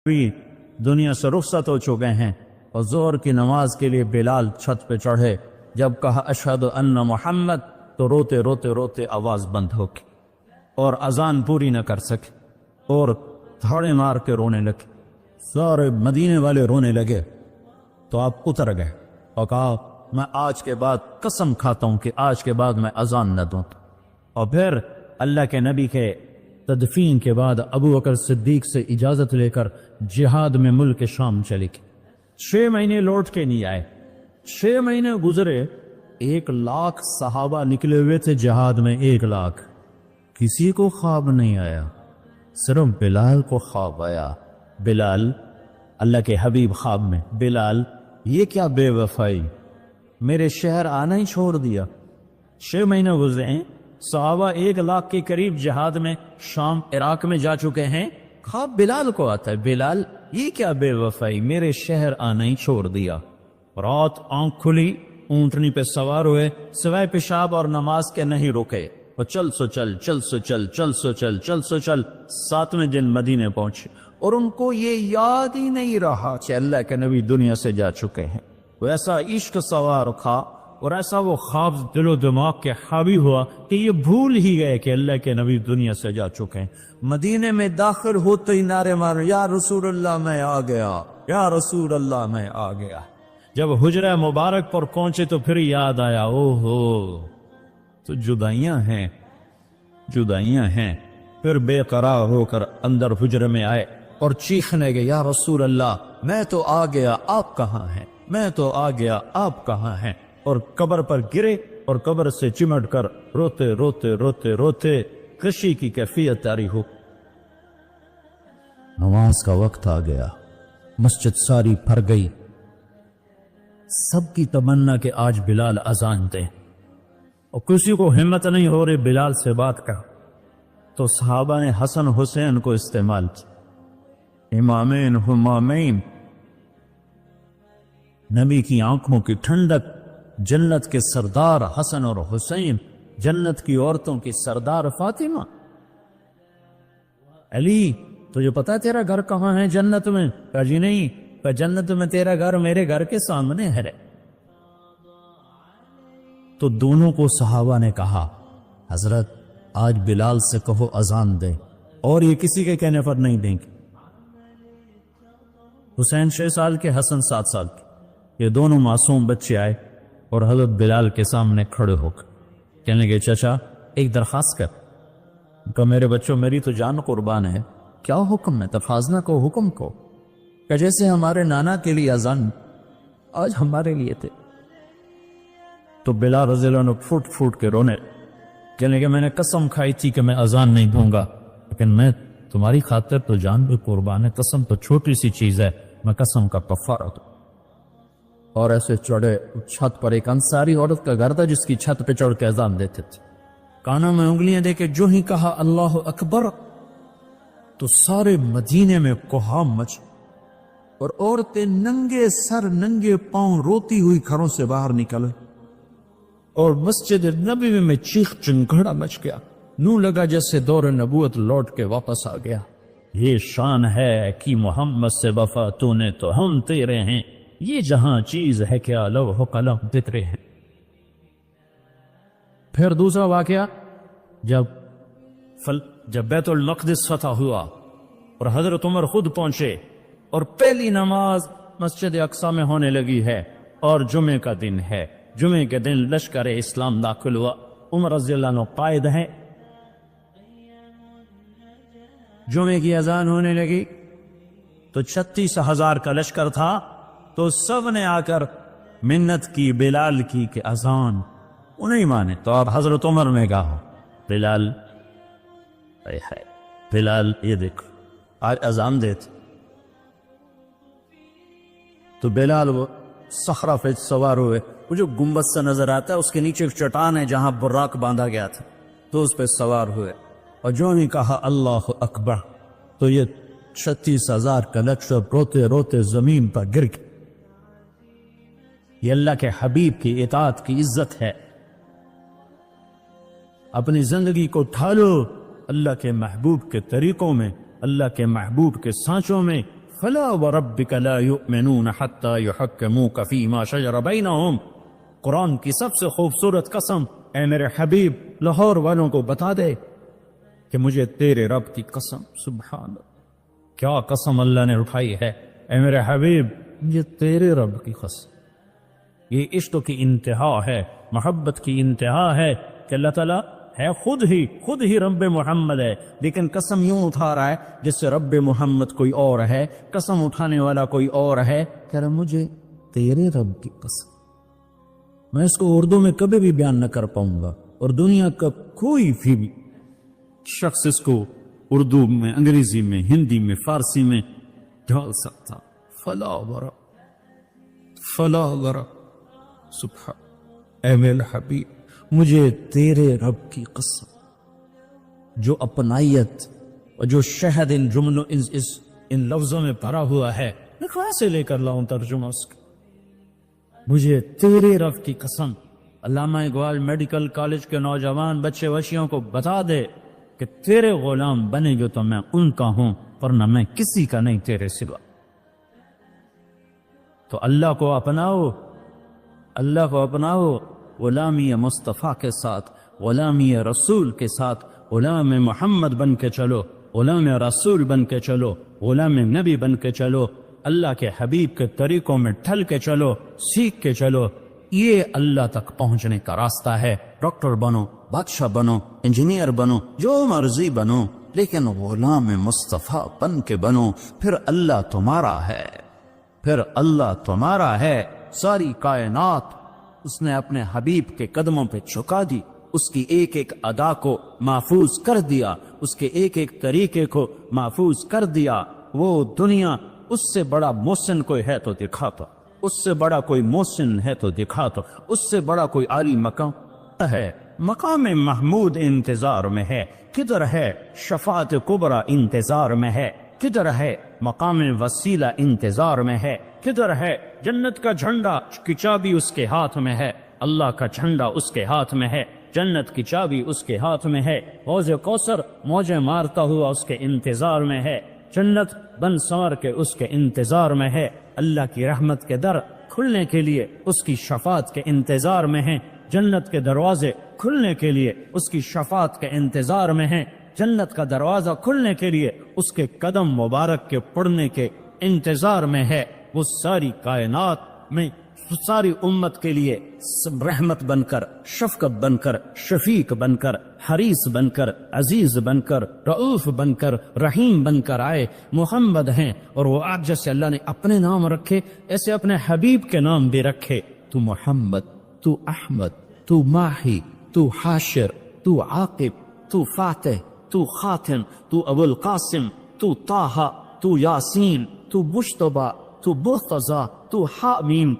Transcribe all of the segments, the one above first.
بھی دنیا سے رخصت ہو چکے ہیں اور ظہر کی نماز کے لیے بلال چھت پہ چڑھے. جب کہا اشہد ان محمد تو روتے روتے روتے آواز بند ہو گئی اور اذان پوری نہ کر سکے اور دھاڑے مار کے رونے لگے. سارے مدینے والے رونے لگے تو آپ اتر گئے اور کہا میں آج کے بعد قسم کھاتا ہوں کہ آج کے بعد میں اذان نہ دوں. اور پھر اللہ کے نبی کے تدفین کے بعد ابو بکر صدیق سے اجازت لے کر جہاد میں ملک شام چلے گئے. 6 مہینے لوٹ کے نہیں آئے. 6 مہینے گزرے. 1 لاکھ صحابہ نکلے ہوئے تھے جہاد میں. 1 لاکھ. کسی کو خواب نہیں آیا, صرف بلال کو خواب آیا. بلال, اللہ کے حبیب خواب میں, بلال یہ کیا بے وفائی, میرے شہر آنا ہی چھوڑ دیا. 6 مہینے گزرے ہیں, صحابہ 1 لاکھ کے قریب جہاد میں شام عراق میں جا چکے ہیں. خواب بلال کو آتا ہے, بلال یہ کیا بے وفائی, میرے شہر آنا ہی چھوڑ دیا. رات آنکھ کھلی, اونٹنی پہ سوار ہوئے, سوائے پیشاب اور نماز کے نہیں رکے. اور چل سو چل, چل سو چل, چل سو چل, چل سو چل. 7ویں دن مدینے پہنچے اور ان کو یہ یاد ہی نہیں رہا کہ اللہ کے نبی دنیا سے جا چکے ہیں. وہ ایسا عشق سوار تھا اور ایسا وہ خواب دل و دماغ کے حاوی ہوا کہ یہ بھول ہی گئے کہ اللہ کے نبی دنیا سے جا چکے ہیں. مدینے میں داخل ہوتے ہی نعرے مار, یا رسول اللہ میں آ گیا, یا رسول اللہ میں آ گیا. جب حجرہ مبارک پر پہنچے تو پھر یاد آیا, او ہو تو جدائیاں ہیں, جدائیاں ہیں. پھر بے قرار ہو کر اندر حجرے میں آئے اور چیخنے گئے, یا رسول اللہ میں تو آ گیا, آپ کہاں ہیں, میں تو آ گیا, آپ کہاں ہیں. اور قبر پر گرے اور قبر سے چمٹ کر روتے روتے روتے روتے خوشی کی کیفیت طاری ہو. نماز کا وقت آ گیا, مسجد ساری بھر گئی. سب کی تمنا کہ آج بلال اذان دے, اور کسی کو ہمت نہیں ہو رہی بلال سے بات کر. تو صحابہ نے حسن حسین کو استعمال کیا, امامین ہمامین. نبی کی آنکھوں کی ٹھنڈک, جنت کے سردار حسن اور حسین, جنت کی عورتوں کی سردار فاطمہ. علی تجھے پتا تیرا گھر کہاں ہے جنت میں؟ کہا جی نہیں. کہا جنت میں تیرا گھر میرے گھر کے سامنے ہے. تو دونوں کو صحابہ نے کہا, حضرت آج بلال سے کہو اذان دے, اور یہ کسی کے کہنے پر نہیں دیں گے. حسین 6 سال کے, حسن 7 سال کے, یہ دونوں معصوم بچے آئے اور حضرت بلال کے سامنے کھڑے ہو کر کہنے لگے, چچا ایک درخواست کر. کہ میرے بچوں میری تو جان قربان ہے, کیا حکم ہے؟ تفاض نہ کو, حکم کو. کہ جیسے ہمارے نانا کے لیے اذان آج ہمارے لیے تھے. تو بلال رضی اللہ عنہ پھوٹ پھوٹ کے رونے, کہنے لگے میں نے قسم کھائی تھی کہ میں اذان نہیں دوں گا, لیکن میں تمہاری خاطر تو جان بھی قربان ہے. قسم تو چھوٹی سی چیز ہے, میں قسم کا کفارہ دوں. اور ایسے چڑھے چھت پر. ایک انصاری عورت کا گھر تھا جس کی چھت پہ چڑھ کے اذان دیتے تھے. کانوں میں انگلیاں دے کے جو ہی کہا اللہ اکبر تو سارے مدینے میں کوہام مچ, اور عورتیں ننگے سر ننگے پاؤں روتی ہوئی گھروں سے باہر نکلے, اور مسجد نبوی میں چیخ چنگھڑا مچ گیا. نو لگا جیسے دور نبوت لوٹ کے واپس آ گیا. یہ شان ہے کہ محمد سے وفا تو نے تو ہم تیرے ہیں, یہ جہاں چیز ہے کیا لوح و قلم تیرے ہیں. پھر دوسرا واقعہ, جب بیت المقدس فتح ہوا اور حضرت عمر خود پہنچے اور پہلی نماز مسجد اقصی میں ہونے لگی ہے اور جمعے کا دن ہے. جمعے کے دن لشکر اسلام داخل ہوا. عمر رضی اللہ عنہ قائد ہیں. جمعے کی اذان ہونے لگی تو 36,000 کا لشکر تھا. تو سب نے آ کر منت کی بلال کی کہ اذان, انہیں مانے. تو اب حضرت عمر نے کہا, بلال بلال یہ دیکھو آج اذان دیتے. تو بلال وہ صخرہ پہ سوار ہوئے. وہ جو گنبد سے نظر آتا ہے اس کے نیچے ایک چٹان ہے جہاں براق باندھا گیا تھا, تو اس پہ سوار ہوئے. اور جو ہی کہا اللہ اکبر تو یہ 36,000 کا لشکر روتے روتے زمین پر گر گیا. یہ اللہ کے حبیب کی اطاعت کی عزت ہے. اپنی زندگی کو ڈھالو اللہ کے محبوب کے طریقوں میں, اللہ کے محبوب کے سانچوں میں, فلا وربک لا یؤمنون حتی یحکموک فیما شجر بینہم. قرآن کی سب سے خوبصورت قسم اے میرے حبیب لاہور والوں کو بتا دے کہ مجھے تیرے رب کی قسم. سبحان اللہ، کیا قسم اللہ نے اٹھائی ہے. اے میرے حبیب مجھے تیرے رب کی قسم. یہ عشق کی انتہا ہے، محبت کی انتہا ہے کہ اللہ تعالیٰ ہے خود ہی رب محمد ہے، لیکن قسم یوں اٹھا رہا ہے جس سے رب محمد کوئی اور ہے، قسم اٹھانے والا کوئی اور ہے. کہہ رہا مجھے تیرے رب کی قسم. میں اس کو اردو میں کبھی بھی بیان نہ کر پاؤں گا، اور دنیا کا کوئی بھی شخص اس کو اردو میں، انگریزی میں، ہندی میں، فارسی میں ڈال سکتا. فلا ورا سبحان. اے میرے حبیب مجھے تیرے رب کی قسم. جو اپنائیت اور جو شہد ان جملوں ان لفظوں میں بھرا ہوا ہے، میں کہاں سے لے کر لاؤں ترجمہ اس کا. مجھے تیرے رب کی قسم. علامہ اقبال میڈیکل کالج کے نوجوان بچے وشیوں کو بتا دے کہ تیرے غلام بنے گے تو میں ان کا ہوں، ورنہ میں کسی کا نہیں تیرے سوا. تو اللہ کو اپناؤ، غلامی مصطفیٰ کے ساتھ، غلامی رسول کے ساتھ، غلام محمد بن کے چلو، غلام رسول بن کے چلو، غلام نبی بن کے چلو، اللہ کے حبیب کے طریقوں میں ڈھل کے چلو، سیکھ کے چلو. یہ اللہ تک پہنچنے کا راستہ ہے. ڈاکٹر بنو، بادشاہ بنو، انجینئر بنو، جو مرضی بنو، لیکن غلام مصطفیٰ بن کے بنو. پھر اللہ تمہارا ہے. ساری کائنات اس نے اپنے حبیب کے قدموں پہ جھکا دی. اس کی ایک ایک ادا کو محفوظ کر دیا، اس کے ایک ایک طریقے کو محفوظ کر دیا. وہ دنیا اس سے بڑا محسن کوئی ہے تو دکھاتا، اس سے بڑا کوئی محسن ہے تو دکھاتا، اس سے بڑا کوئی عالی مقام ہے. مقام محمود انتظار میں ہے. کدھر ہے شفاعت کبریٰ انتظار میں ہے. کدھر ہے مقام وسیلہ انتظار میں ہے. کدھر ہے جنت کا جھنڈا کی چابی اس کے ہاتھ میں ہے. اللہ کا جھنڈا اس کے ہاتھ میں ہے. جنت کی چابی اس کے ہاتھ میں ہے. حوض کوثر موجیں مارتا ہوا اس کے انتظار میں ہے. جنت بن سنور کے اس کے انتظار میں ہے. اللہ کی رحمت کے در کھلنے کے لیے اس کی شفاعت کے انتظار میں ہیں. جنت کے دروازے کھلنے کے لیے اس کی شفاعت کے انتظار میں ہیں. جنت کا دروازہ کھلنے کے لیے اس کے قدم مبارک کے پڑنے کے انتظار میں ہے. وہ ساری کائنات میں ساری امت کے لیے رحمت بن کر، شفقت بن کر، شفیق بن کر، حریص بن کر، عزیز بن کر، رؤوف بن کر، رحیم بن کر آئے. محمد ہیں، اور وہ آج جیسے اللہ نے اپنے نام رکھے ایسے اپنے حبیب کے نام بھی رکھے. تو محمد، تو احمد، تو ماہی، تو حاشر، تو عاقب، تو فاتح، تو خاتم، تو ابو القاسم، تو طٰہٰ، تو یاسین، تو مجتبیٰ، تو مرتضیٰ، تو حامیم،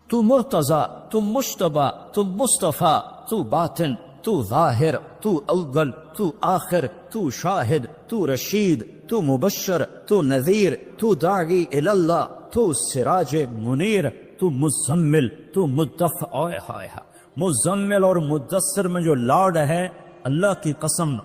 تو مرتضیٰ، تو مجتبیٰ، تو مصطفیٰ، تو باطن، تو ظاہر، تو اول، تو آخر، تو شاہد، تو رشید، تو مبشر، تو نذیر، تو داعی اللہ، تو سراج منیر، تو مزمل، تو مدثر. مزمل اور مدثر میں جو لاڈ ہے، اللہ کی قسم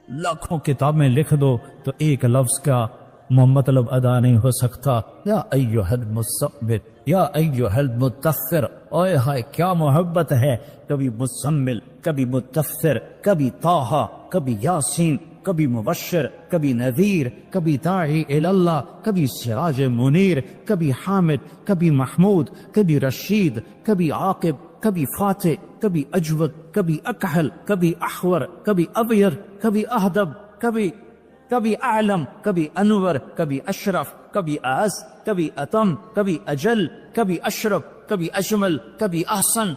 لاکھوں کتابیں لکھ دو تو ایک لفظ کا مطلب ادا نہیں ہو سکتا. یا ایھا المزمل، یا ایھا المدثر. اوئے ہائے کیا محبت ہے. کبھی مزمل، کبھی مدثر، کبھی طٰہٰ، کبھی یاسین، کبھی مبشر، کبھی نذیر، کبھی داعی اللہ، کبھی سراج منیر، کبھی حامد، کبھی محمود، کبھی رشید، کبھی عاقب، کبھی فاتح، کبھی اجود، کبھی اکحل، کبھی احور، کبھی ابیر، کبھی اہدب، کبھی اعلم، کبھی انور، کبھی اشرف، کبھی اعز، کبھی اتم، کبھی اجل، کبھی اشرف، کبھی اجمل، کبھی احسن.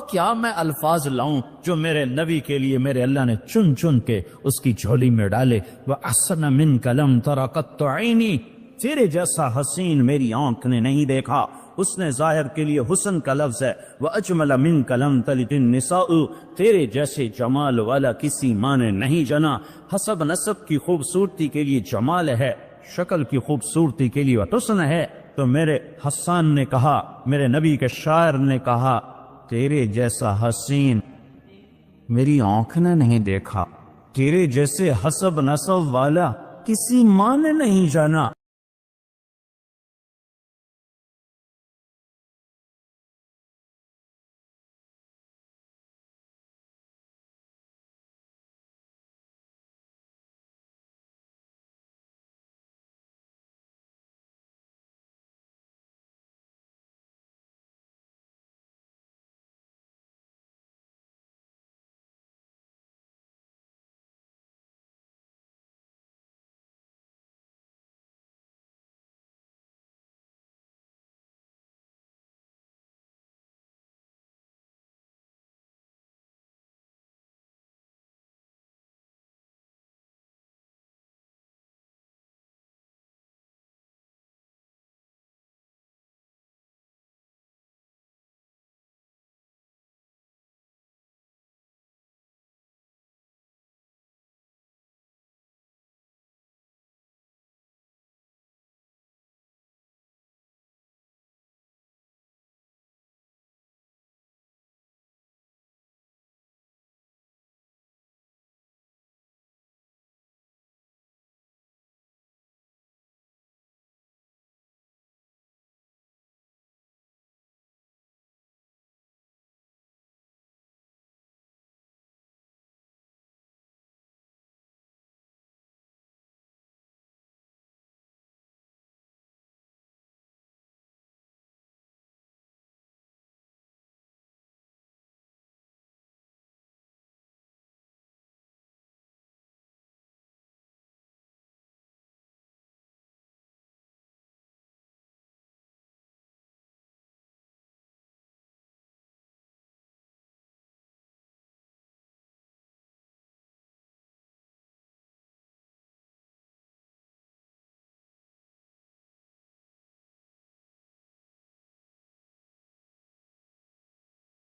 کیا میں الفاظ لاؤں جو میرے نبی کے لیے میرے اللہ نے چن چن کے اس کی جھولی میں ڈالے. وَأَحْسَنَ مِنْكَ لَمْ تَرَ قَطُّ عَيْنِي. تیرے جیسا حسین میری آنکھ نے نہیں دیکھا. حسن ظاہر کے لیے حسن کا لفظ ہے. وَأَجْمَلَ مِنْكَ لَمْ تَلِدِ النِّسَاءُ. تیرے جیسے جمال والا کسی ماں نے نہیں جنا. حسب نسب کی خوبصورتی کے لیے جمال ہے، شکل کی خوبصورتی کے لیے حسن ہے. تو میرے حسان نے کہا، میرے نبی کے شاعر نے کہا، تیرے جیسا حسین میری آنکھ نے نہیں دیکھا. تیرے جیسے حسب نسب والا کسی ماں نے نہیں جانا۔